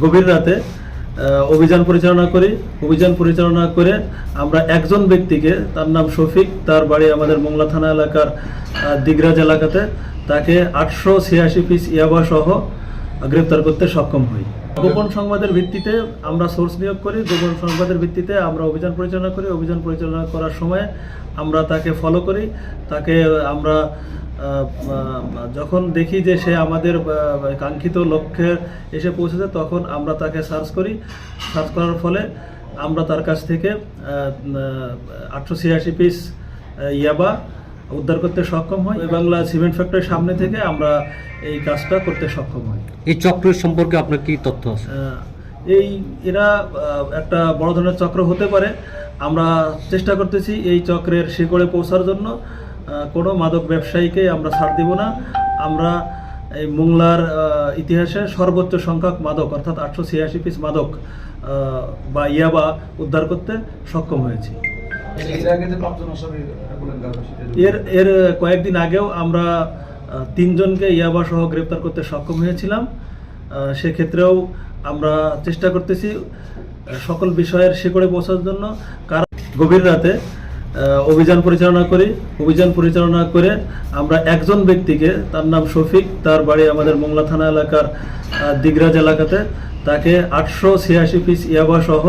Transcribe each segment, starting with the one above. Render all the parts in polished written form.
গভীর রাতে অভিযান পরিচালনা করি। অভিযান পরিচালনা করে আমরা একজন ব্যক্তিকে, তার নাম শফিক, তার বাড়ি আমাদের মোংলা থানা এলাকার দিগরাজ এলাকাতে, তাকে 886 পিস ইয়াবা সহ গ্রেপ্তার করতে সক্ষম হই। গোপন সংবাদের ভিত্তিতে আমরা সোর্স নিয়োগ করি, গোপন সংবাদের ভিত্তিতে আমরা অভিযান পরিচালনা করি। অভিযান পরিচালনা করার সময় আমরা তাকে ফলো করি। তাকে আমরা যখন দেখি যে সে আমাদের কাঙ্ক্ষিত লক্ষ্যে এসে পৌঁছেছে, তখন আমরা তাকে সার্চ করি। সার্চ করার ফলে আমরা তার কাছ থেকে 886 পিস ইয়াবা উদ্ধার করতে সক্ষম হয়। বাংলা সিমেন্ট ফ্যাক্টরির সামনে থেকে আমরা এই কাজটা করতে সক্ষম হই। এই চক্রের সম্পর্কে আপনার কি তথ্য আছে? এরা একটা বড় ধরনের চক্র হতে পারে। আমরা চেষ্টা করতেছি এই চক্রের শিকড়ে পৌঁছার জন্য। কোনো মাদক ব্যবসায়ীকে আমরা ছাড় দিব না। আমরা এই মোংলার ইতিহাসে সর্বোচ্চ সংখ্যক মাদক, অর্থাৎ 886 পিস মাদক বা ইয়াবা উদ্ধার করতে সক্ষম হয়েছি। এর কয়েকদিন আগেও আমরা 3 জনকে ইয়াবা সহ গ্রেপ্তার করতে সক্ষম হয়েছিলাম। সেক্ষেত্রেও আমরা চেষ্টা করতেছি সকল বিষয়ের শিকড়ে পৌঁছার জন্য। কারণ গভীর রাতে অভিযান পরিচালনা করি। অভিযান পরিচালনা করে আমরা একজন ব্যক্তিকে, তার নাম শফিক, তার বাড়ি আমাদের মোংলা থানা এলাকার দিগরাজ এলাকাতে, তাকে 886 পিস ইয়াবা সহ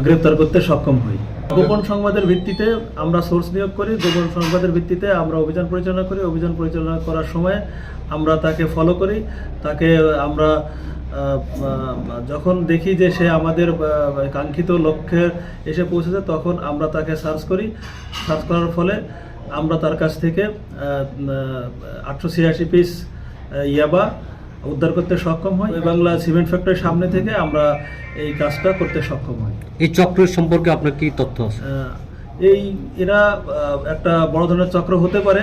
গ্রেপ্তার করতে সক্ষম হই। গোপন সংবাদের ভিত্তিতে আমরা সোর্স নিয়োগ করি। গোপন সংবাদের ভিত্তিতে আমরা অভিযান পরিচালনা করি। অভিযান পরিচালনা করার সময় আমরা তাকে ফলো করি। তাকে আমরা যখন দেখি যে সে আমাদের কাঙ্ক্ষিত লক্ষ্যে এসে পৌঁছেছে, তখন আমরা তাকে সার্চ করি। সার্চ করার ফলে আমরা তার কাছ থেকে 886 পিস ইয়াবা উদ্ধার করতে সক্ষম হই। বাংলা সিমেন্ট ফ্যাক্টরির সামনে থেকে আমরা এই কাজটা করতে সক্ষম হই। এই চক্রের সম্পর্কে আপনার কি তথ্য আছে? এরা একটা বড় ধরনের চক্র হতে পারে।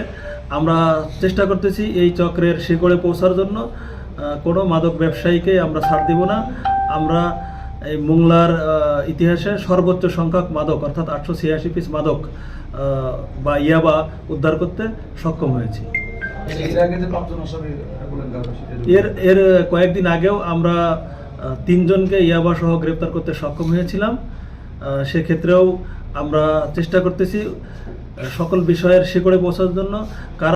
আমরা চেষ্টা করতেছি এই চক্রের শিকড়ে পৌঁছার জন্য। কোনো মাদক ব্যবসায়ীকে আমরা ছাড় দিব না। আমরা এই মোংলার ইতিহাসে সর্বোচ্চ সংখ্যক মাদক, অর্থাৎ 886 পিস মাদক বা ইয়াবা উদ্ধার করতে সক্ষম হয়েছি। এর কয়েকদিন আগেও আমরা 3 জনকে ইয়াবা সহ গ্রেপ্তার করতে সক্ষম হয়েছিলাম। সেক্ষেত্রেও আমরা চেষ্টা করতেছি সকল বিষয়ের শিকড়ে পৌঁছার জন্য।